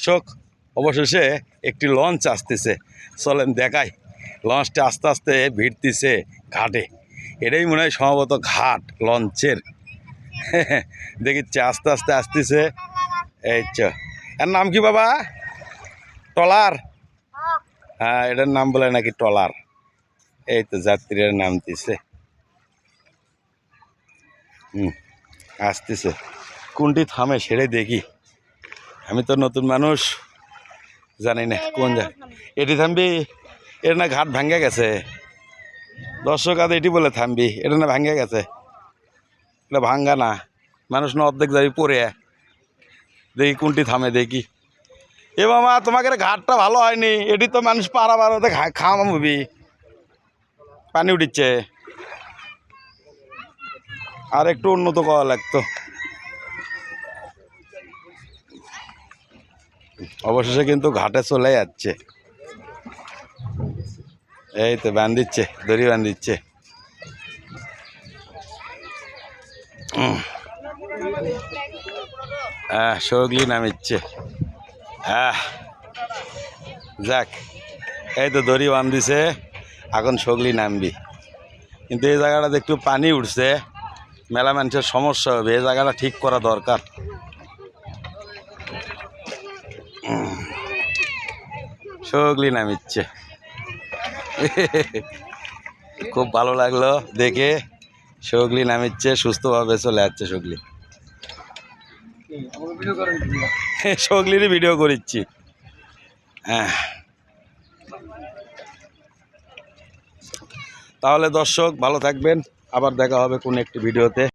শোক অবশেষে একটি লঞ্চ আসতেছে, চলেন দেখাই। লঞ্চটা আস্তে আস্তে ভিড়তেছে ঘাটে। এটাই মনে হয় সম্ভবত ঘাট লঞ্চের। দেখিচ্ছে আস্তে আস্তে আসতেছে। এই চ, এর নাম কি বাবা? ট্রলার? হ্যাঁ, এটার নাম বলে নাকি ট্রলার। এই তো যাত্রীরা নামতেছে। আসতেছে। কোনটি থামে সেটাই দেখি। আমি তো নতুন মানুষ, জানি না কোন যা। এটি থামবি? এটা না ঘাট ভাঙ্গে গেছে। দর্শক আদে এটি বলে থামবি, এটা না ভাঙ্গে গেছে। এটা ভাঙ্গা না, মানুষ না অর্ধেক যাবি পরে। দেখি কোনটি থামে দেখি। এ মামা, তোমাকে ঘাটটা ভালো হয়নি, এটি তো মানুষ পারাবার হতে খামাবি, পানি উঠিচ্ছে। আর একটু উন্নত করা লাগতো। অবশেষে কিন্তু ঘাটে চলে যাচ্ছে। এই তো বান্ধিচ্ছে, দড়ি বান্ধিচ্ছে। হ্যাঁ, সগলি নামিচ্ছে। হ্যাঁ, যাক, এই তো দড়ি বান্ধিছে, এখন সগলি নামবি। কিন্তু এই জায়গাটাতে একটু পানি উঠছে, মেলা মানুষের সমস্যা হবে, এই জায়গাটা ঠিক করা দরকার। সগলি নামিচ্ছে। খুব ভালো লাগলো দেখে। সগলি নামিচ্ছে, সুস্থভাবে চলে যাচ্ছে সগলি। সগলিরই ভিডিও করিচ্ছি। হ্যাঁ, তাহলে দর্শক ভালো থাকবেন, আবার দেখা হবে কোন একটি ভিডিওতে।